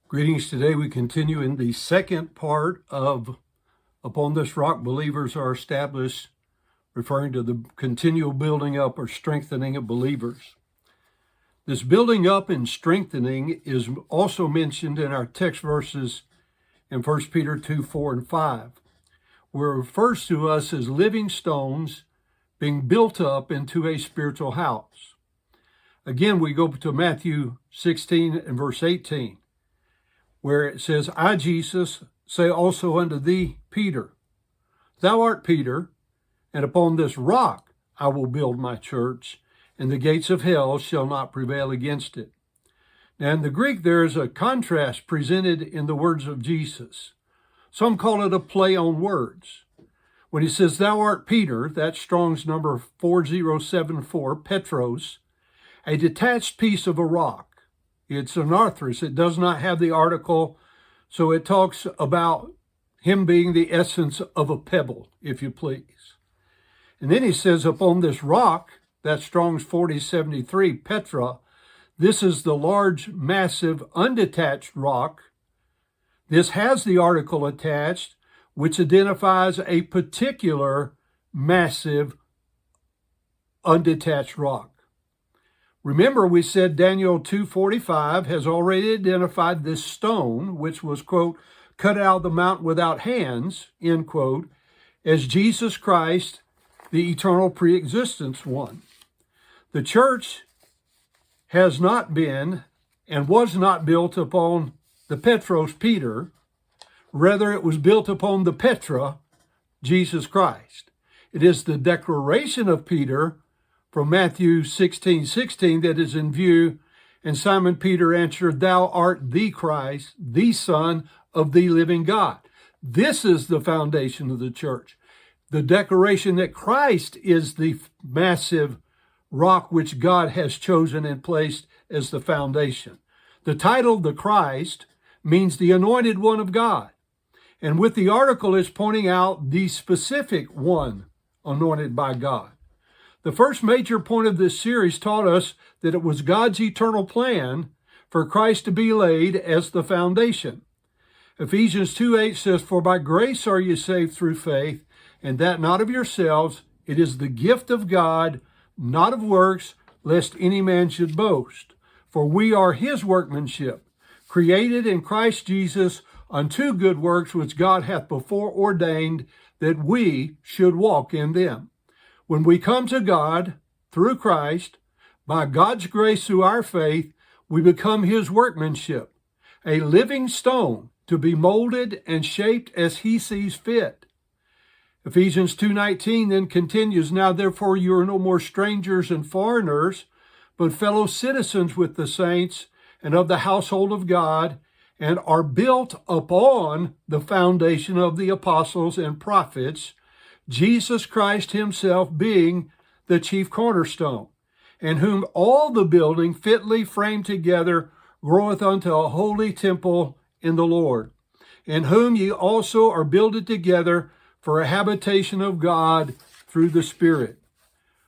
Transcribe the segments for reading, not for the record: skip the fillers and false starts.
Greetings. Today we continue in the second part of Upon This Rock Believers Are Established, referring to the continual building up or strengthening of believers. This building up and strengthening is also mentioned in our text verses in 1 Peter 2, 4, and 5, where it refers to us as living stones being built up into a spiritual house. Again, we go to Matthew 16 and verse 18. Where it says, I, Jesus, say also unto thee, Peter, thou art Peter, and upon this rock I will build my church, and the gates of hell shall not prevail against it. Now in the Greek, there is a contrast presented in the words of Jesus. Some call it a play on words. When he says, thou art Peter, that's Strong's number 4074, Petros, a detached piece of a rock. It's an arthrus. It does not have the article, so it talks about him being the essence of a pebble, if you please. And then he says, upon this rock, that's Strong's 4073, Petra, this is the large, massive, undetached rock. This has the article attached, which identifies a particular massive, undetached rock. Remember, we said Daniel 2:45 has already identified this stone, which was, quote, cut out of the mountain without hands, end quote, as Jesus Christ, the eternal pre-existence one. The church has not been and was not built upon the Petros, Peter. Rather, it was built upon the Petra, Jesus Christ. It is the declaration of Peter from Matthew 16:16 that is in view, and Simon Peter answered, thou art the Christ, the Son of the living God. This is the foundation of the church. The declaration that Christ is the massive rock which God has chosen and placed as the foundation. The title, the Christ, means the anointed one of God. And with the article is pointing out the specific one anointed by God. The first major point of this series taught us that it was God's eternal plan for Christ to be laid as the foundation. Ephesians 2:8 says, for by grace are you saved through faith, and that not of yourselves, it is the gift of God, not of works, lest any man should boast. For we are his workmanship, created in Christ Jesus unto good works which God hath before ordained that we should walk in them. When we come to God through Christ, by God's grace through our faith, we become his workmanship, a living stone to be molded and shaped as he sees fit. Ephesians 2:19 then continues, now therefore you are no more strangers and foreigners, but fellow citizens with the saints and of the household of God, and are built upon the foundation of the apostles and prophets, Jesus Christ himself being the chief cornerstone, in whom all the building fitly framed together groweth unto a holy temple in the Lord, in whom ye also are builded together for a habitation of God through the Spirit.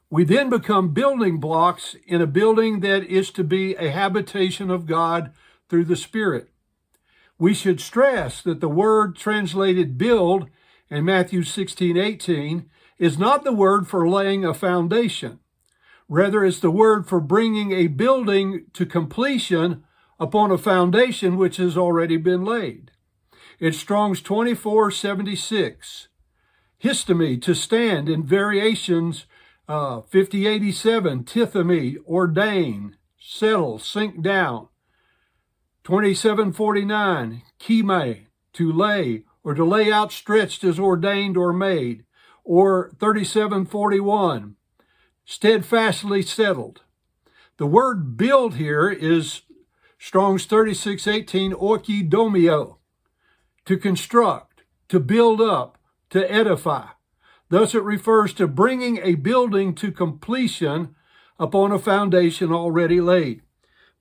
We then become building blocks in a building that is to be a habitation of God through the Spirit. We should stress that the word translated build in Matthew 16:18 is not the word for laying a foundation. Rather, it's the word for bringing a building to completion upon a foundation which has already been laid. It's Strong's 2476. Histemi, to stand, in variations 5087, tithemi, ordain, settle, sink down. 2749, chime, to lay, or to lay outstretched as ordained or made, or 3741, steadfastly settled. The word build here is Strong's 3618, oikidomio, to construct, to build up, to edify. Thus it refers to bringing a building to completion upon a foundation already laid.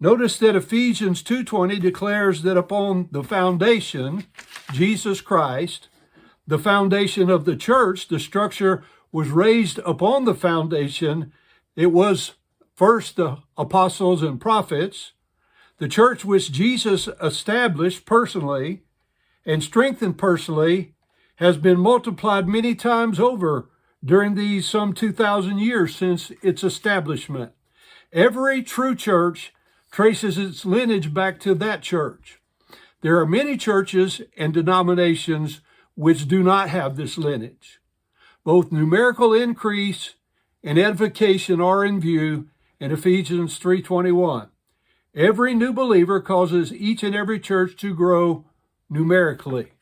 Notice that Ephesians 2:20 declares that upon the foundation, Jesus Christ, the foundation of the church, the structure was raised upon the foundation. It was first the apostles and prophets, The church which Jesus established personally and strengthened personally has been multiplied many times over during these some 2,000 years since its establishment. Every true church traces its lineage back to that church. There are many churches and denominations which do not have this lineage. Both numerical increase and edification are in view in Ephesians 3:21. Every new believer causes each and every church to grow numerically.